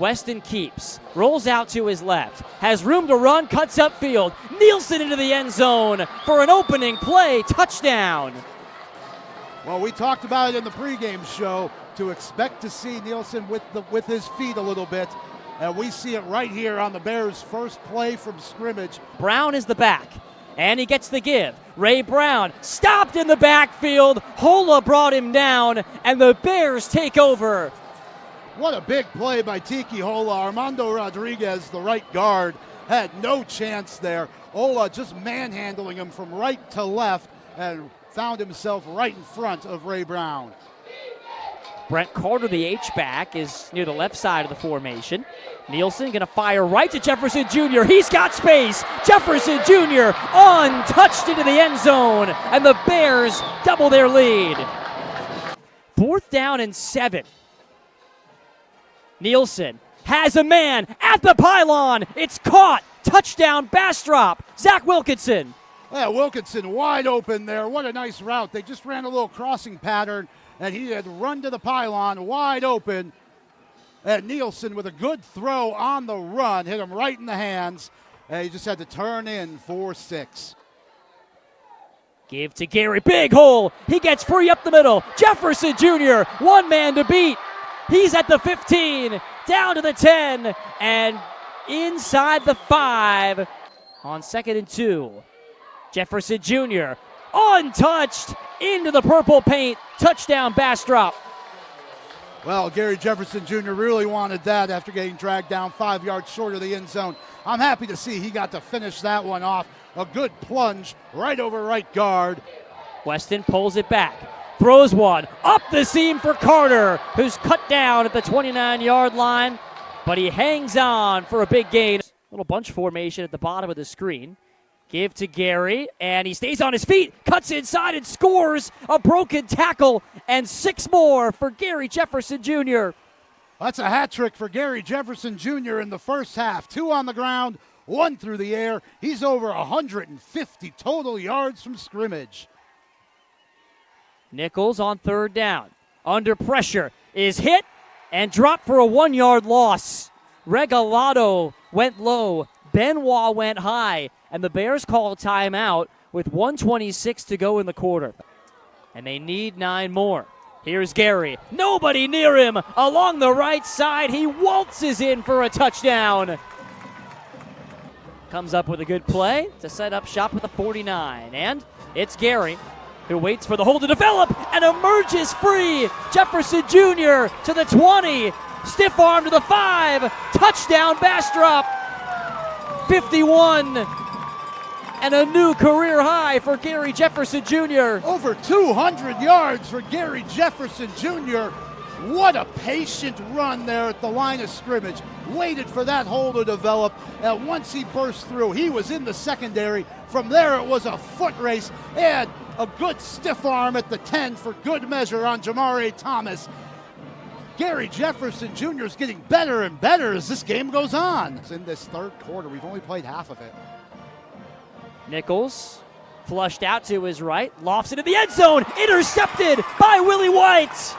Weston keeps, rolls out to his left, has room to run, cuts upfield. Nielsen into the end zone for an opening play, touchdown. Well, we talked about it in the pregame show to expect to see Nielsen with his feet a little bit, and we see it right here on the Bears' first play from scrimmage. Brown is the back, and he gets the give. Ray Brown stopped in the backfield. Hola brought him down, and the Bears take over. What a big play by Tiki Hola. Armando Rodriguez, the right guard, had no chance there. Hola just manhandling him from right to left and found himself right in front of Ray Brown. Brent Carter, the H-back, is near the left side of the formation. Nielsen going to fire right to Jefferson Jr. He's got space. Jefferson Jr. untouched into the end zone, and the Bears double their lead. 4th down and 7. Nielsen has a man at the pylon. It's caught. Touchdown, Bastrop. Zach Wilkinson. Yeah, Wilkinson wide open there. What a nice route. They just ran a little crossing pattern, and he had run to the pylon wide open. And Nielsen with a good throw on the run. Hit him right in the hands, and he just had to turn in for 6. Give to Gary. Big hole. He gets free up the middle. Jefferson Jr., one man to beat. He's at the 15, down to the 10, and inside the 5 on 2nd and 2. Jefferson Jr. untouched into the purple paint. Touchdown, Bastrop. Well, Gary Jefferson Jr. really wanted that after getting dragged down 5 yards short of the end zone. I'm happy to see he got to finish that one off. A good plunge right over right guard. Weston pulls it back. Throws one up the seam for Carter, who's cut down at the 29-yard line, but he hangs on for a big gain. Little bunch formation at the bottom of the screen. Give to Gary, and he stays on his feet, cuts inside and scores a broken tackle, and 6 more for Gary Jefferson Jr. That's a hat trick for Gary Jefferson Jr. in the first half. 2 on the ground, 1 through the air. He's over 150 total yards from scrimmage. Nichols on 3rd down. Under pressure, is hit and dropped for a 1-yard loss. Regalado went low. Benoit went high. And the Bears call a timeout with 1:26 to go in the quarter. And they need 9 more. Here's Gary. Nobody near him. Along the right side, he waltzes in for a touchdown. Comes up with a good play to set up shop at the 49. And it's Gary who waits for the hole to develop and emerges free. Jefferson Jr. to the 20. Stiff arm to the 5. Touchdown, Bastrop. 51. And a new career high for Gary Jefferson Jr. Over 200 yards for Gary Jefferson Jr. What a patient run there at the line of scrimmage. Waited for that hole to develop, and once he burst through, he was in the secondary. From there, it was a foot race and a good stiff arm at the 10 for good measure on Jamare Thomas. Gary Jefferson Jr. is getting better and better as this game goes on. In this 3rd quarter, we've only played half of it. Nichols flushed out to his right, lofts into the end zone, intercepted by Willie White.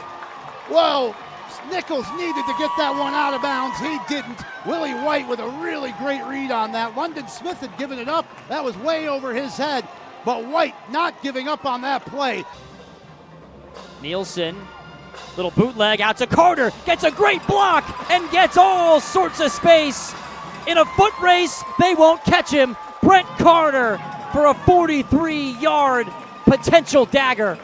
Well, Nichols needed to get that one out of bounds. He didn't. Willie White with a really great read on that. London Smith had given it up. That was way over his head, but White not giving up on that play. Nielsen, little bootleg out to Carter, gets a great block and gets all sorts of space. In a foot race, they won't catch him. Brent Carter for a 43-yard potential dagger.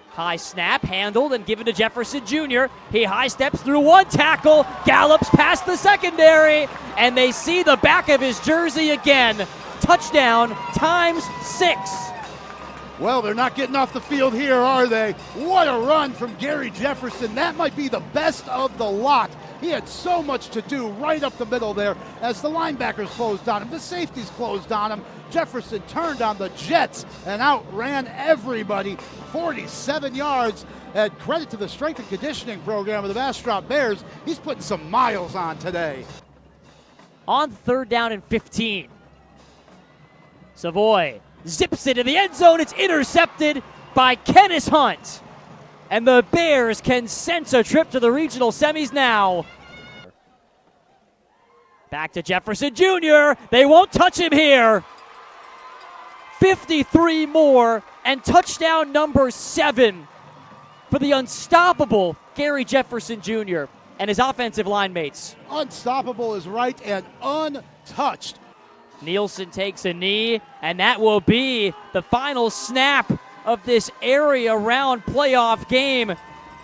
High snap, handled and given to Jefferson Jr. He high steps through one tackle, gallops past the secondary, and they see the back of his jersey again. Touchdown times 6. Well, they're not getting off the field here, are they? What a run from Gary Jefferson. That might be the best of the lot. He had so much to do right up the middle there as the linebackers closed on him, the safeties closed on him. Jefferson turned on the Jets and outran everybody. 47 yards. And credit to the strength and conditioning program of the Bastrop Bears. He's putting some miles on today. On 3rd down and 15. Savoy zips it in the end zone. It's intercepted by Kenneth Hunt. and the Bears can sense a trip to the regional semis now. Back to Jefferson Jr. They won't touch him here. 53 more and touchdown number 7 for the unstoppable Gary Jefferson Jr. and his offensive line mates. Unstoppable is right, and untouched. Nielsen takes a knee, and that will be the final snap of this area round playoff game.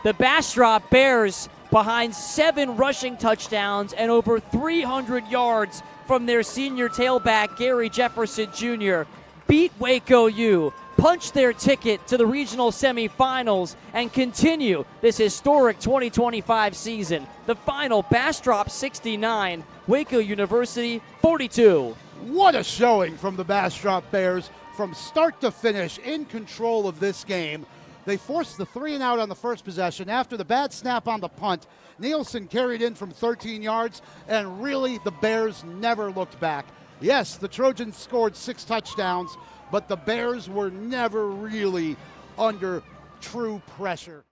The Bastrop Bears, behind 7 rushing touchdowns and over 300 yards from their senior tailback, Gary Jefferson Jr., beat Waco U, punch their ticket to the regional semifinals, and continue this historic 2025 season. The final, Bastrop 69, Waco University 42. What a showing from the Bastrop Bears from start to finish, in control of this game. They forced the 3-and-out on the first possession. After the bad snap on the punt, Nielsen carried in from 13 yards, and really the Bears never looked back. Yes, the Trojans scored 6 touchdowns, but the Bears were never really under true pressure.